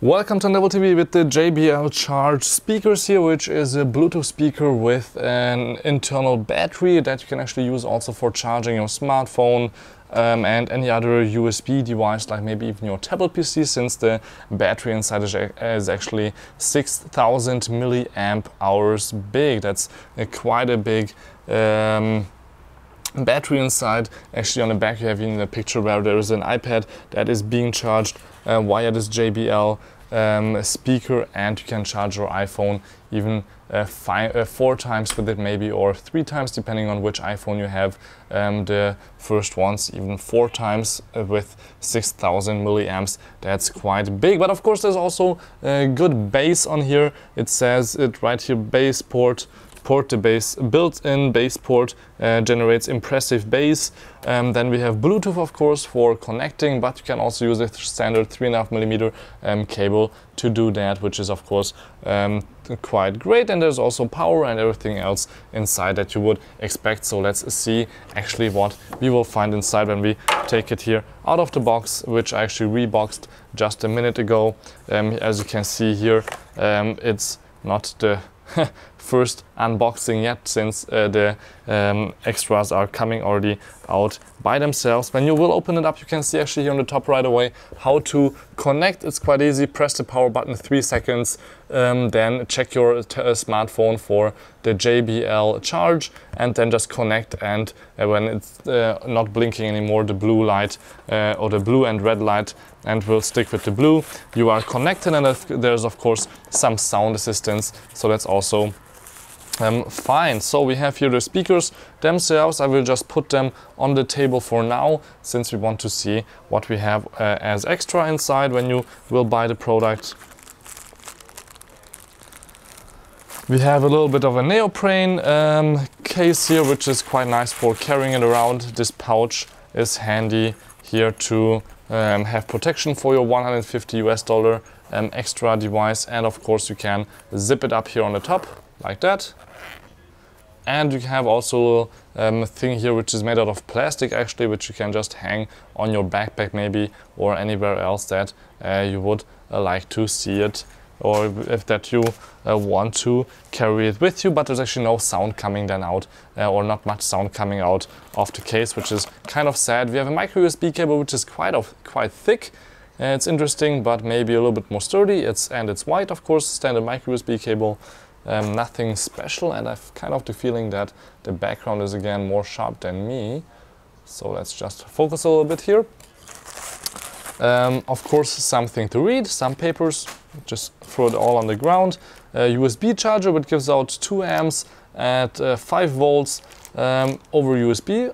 Welcome to Level TV with the JBL Charge speakers here, which is a Bluetooth speaker with an internal battery that you can actually use also for charging your smartphone and any other USB device, like maybe even your tablet PC, since the battery inside is actually 6000 milliamp hours big. That's quite a big battery inside. Actually, on the back you have in the picture where there is an iPad that is being charged via this JBL speaker, and you can charge your iPhone even 4 times with it maybe, or 3 times depending on which iPhone you have. The first ones even 4 times with 6000 milliamps. That's quite big, but of course there's also a good bass on here. It says it right here, bass port. The bass, built-in bass port, generates impressive bass. Then we have Bluetooth, of course, for connecting, but you can also use a standard 3.5mm cable to do that, which is of course quite great. And there's also power and everything else inside that you would expect. So let's see actually what we will find inside when we take it here out of the box, which I actually reboxed just a minute ago. As you can see here, it's not the first unboxing yet, since the extras are coming already out by themselves. When you will open it up, you can see actually here on the top right away how to connect. It's quite easy. Press the power button 3 seconds, then check your smartphone for the JBL Charge, and then just connect. And when it's not blinking anymore, the blue light or the blue and red light, and we'll stick with the blue, you are connected. And there's of course some sound assistance, so that's also fine. So we have here the speakers themselves. I will just put them on the table for now, since we want to see what we have as extra inside when you will buy the product. We have a little bit of a neoprene case here, which is quite nice for carrying it around. This pouch is handy here to have protection for your $150 extra device. And of course you can zip it up here on the top like that. And you have also a thing here which is made out of plastic actually, which you can just hang on your backpack maybe, or anywhere else that you would like to see it, or if that you want to carry it with you. But there's actually no sound coming then out, or not much sound coming out of the case, which is kind of sad. We have a micro USB cable, which is quite thick. It's interesting, but maybe a little bit more sturdy. It's white, of course, standard micro USB cable. Nothing special, and I've kind of the feeling that the background is again more sharp than me. So let's just focus a little bit here. Of course, something to read, some papers, just throw it all on the ground. USB charger, which gives out 2 amps at 5 volts over USB.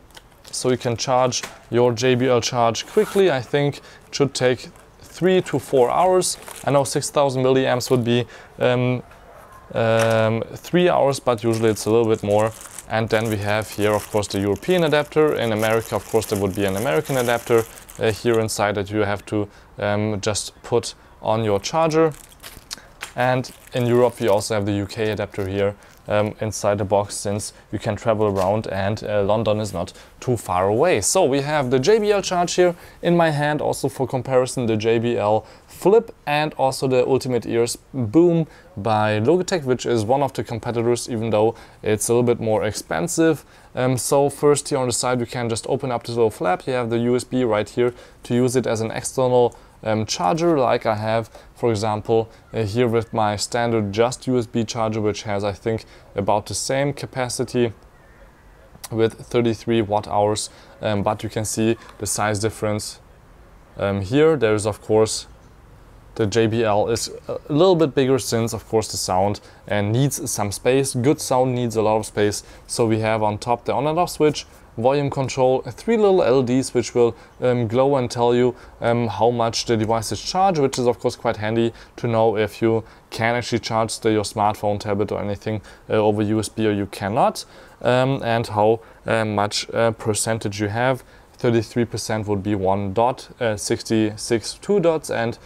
So you can charge your JBL Charge quickly. I think it should take 3 to 4 hours. I know 6000 milliamps would be 3 hours, but usually it's a little bit more. And then we have here of course the European adapter. In America, of course, there would be an American adapter here inside that you have to just put on your charger. And in Europe we also have the UK adapter here inside the box, since you can travel around, and London is not too far away. So we have the JBL Charge here in my hand. Also for comparison, the JBL Flip, and also the Ultimate Ears Boom by Logitech, which is one of the competitors, even though it's a little bit more expensive. So first here on the side, you can just open up this little flap. You have the USB right here to use it as an external charger, like I have, for example, here with my standard just USB charger, which has, I think, about the same capacity with 33 watt hours, but you can see the size difference here. There is of course the JBL is a little bit bigger, since of course the sound needs some space. Good sound needs a lot of space. So we have on top the on and off switch, volume control, 3 little LEDs which will glow and tell you how much the device is charged, which is of course quite handy to know if you can actually charge your smartphone, tablet or anything over USB, or you cannot, and how much percentage you have. 33% would be 1 dot, 66 2 dots, and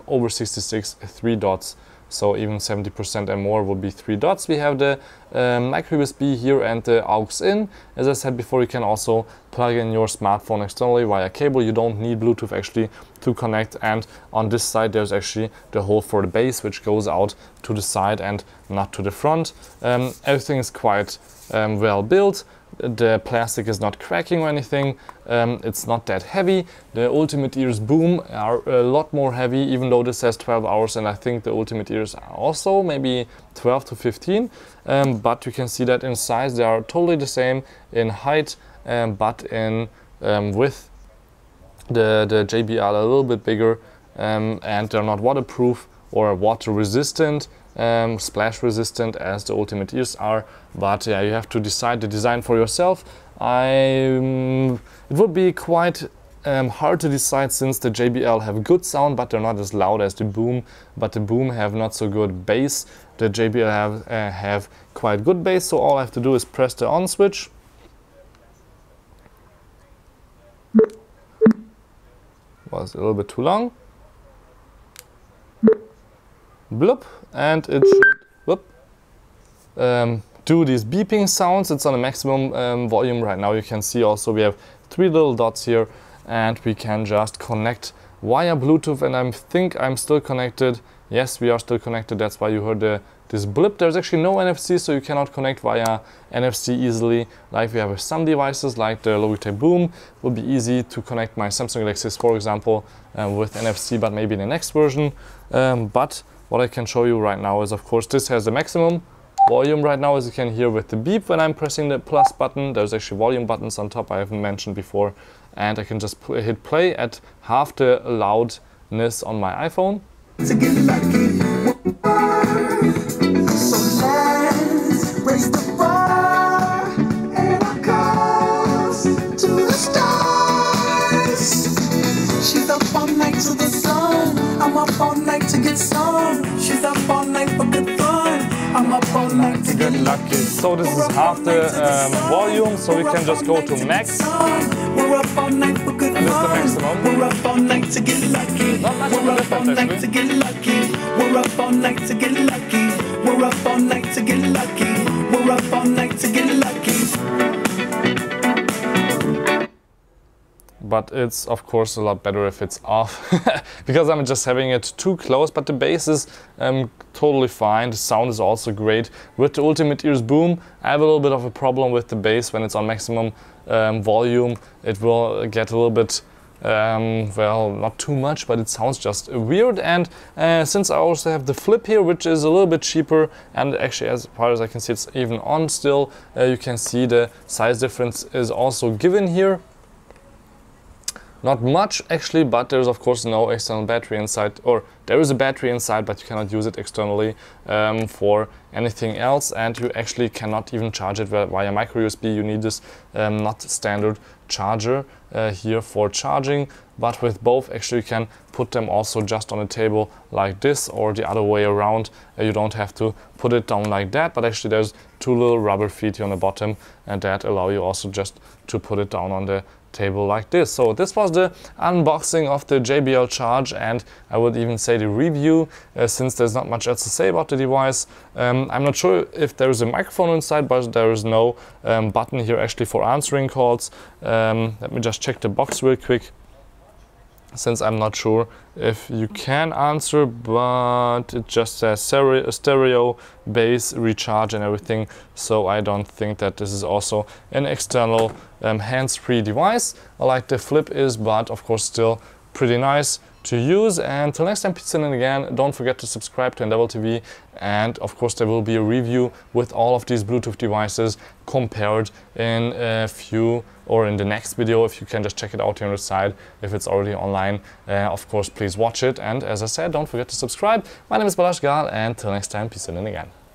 over 66 3 dots. so even 70% and more would be 3 dots. We have the micro USB here and the aux in. As I said before, you can also plug in your smartphone externally via cable. You don't need Bluetooth actually to connect, and on this side there's actually the hole for the base, which goes out to the side and not to the front. Everything is quite well built. The plastic is not cracking or anything. It's not that heavy. The Ultimate Ears Boom are a lot more heavy, even though this has 12 hours, and I think the Ultimate Ears are also maybe 12 to 15. But you can see that in size they are totally the same in height, but in width the JBL are a little bit bigger, and they're not waterproof or water resistant, splash resistant as the Ultimate Ears are. But yeah, you have to decide the design for yourself. It would be quite hard to decide, since the JBL have good sound, but they're not as loud as the Boom. But the Boom have not so good bass. The JBL have quite good bass. So all I have to do is press the on switch. Was a little bit too long. Bloop, and it should whoop, do these beeping sounds. It's on a maximum volume right now. You can see also we have 3 little dots here, and we can just connect via Bluetooth, and I think I'm still connected. Yes, we are still connected. That's why you heard this blip. There's actually no NFC, so you cannot connect via NFC easily like we have with some devices, like the Logitech Boom. It would be easy to connect my Samsung Galaxy S4, for example, with NFC, but maybe in the next version. But what I can show you right now is, of course, this has the maximum volume right now, as you can hear with the beep when I'm pressing the plus button. There's actually volume buttons on top I haven't mentioned before, and I can just hit play at half the loudness on my iPhone. To get lucky. So let's raise the bar and our cars to the stars. She's up all night to the sun. I'm up all night to get some. She's up all night for good fun. I'm up all night to get lucky. So this is half the volume, so we can just go to max. We're up all night for good fun. This is the maximum. We're up all night to get lucky. Not much of a difference actually. We're up all night to get lucky. We're up all night to get lucky. We're up all night to get lucky. But it's of course a lot better if it's off, because I'm just having it too close. But the bass is totally fine. The sound is also great. With the Ultimate Ears Boom, I have a little bit of a problem with the bass. When it's on maximum volume, it will get a little bit, well, not too much, but it sounds just weird. And since I also have the flip here, which is a little bit cheaper, and actually as far as I can see it's even on still, you can see the size difference is also given here. Not much actually, but there's of course no external battery inside, or there is a battery inside, but you cannot use it externally for anything else, and you actually cannot even charge it via micro USB. You need this not standard charger here for charging, but with both actually you can put them also just on a table like this, or the other way around. You don't have to put it down like that, but actually there's 2 little rubber feet here on the bottom, and that allow you also just to put it down on the table like this. So this was the unboxing of the JBL Charge, and I would even say the review, since there's not much else to say about the device. I'm not sure if there is a microphone inside, but there is no button here actually for answering calls. Let me just check the box real quick, since I'm not sure if you can answer, but it just says stereo, bass, recharge and everything, so I don't think that this is also an external hands-free device like the Flip is, but of course still pretty nice to use. And till next time, peace in, and again, don't forget to subscribe to Endeavor TV, and of course there will be a review with all of these Bluetooth devices compared in a few, or in the next video. If you can just check it out here on the side if it's already online. Of course, please watch it, and as I said, don't forget to subscribe. My name is Balazs Gal, and till next time, peace in, and again.